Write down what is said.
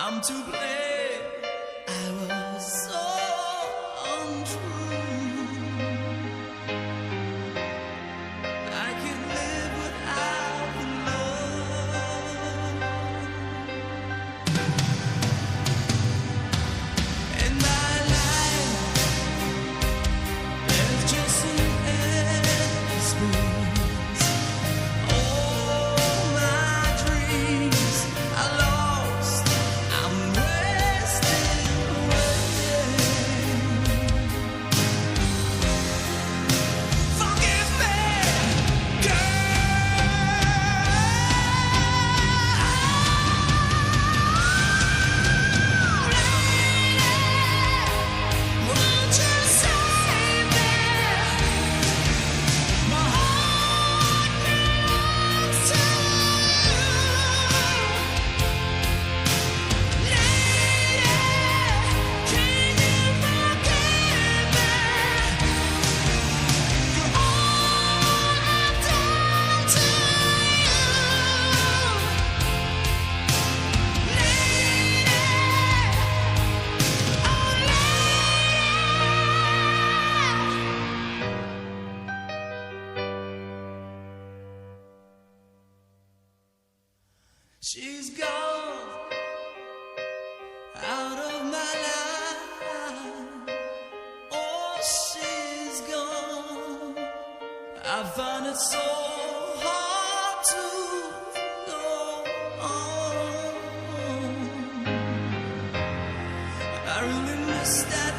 I'm to blame. I was so untrue. I can't live without the love. In my life, there's just an empty space. All my dreams are lost. I'm wasting away. Forgive me, won't you save me? My heart belongs to you. Lady, can you forgive me for all I've done to you? Lady, oh lady. She's gone out of my life. Oh, she's gone. I find it so hard to go on. I really miss that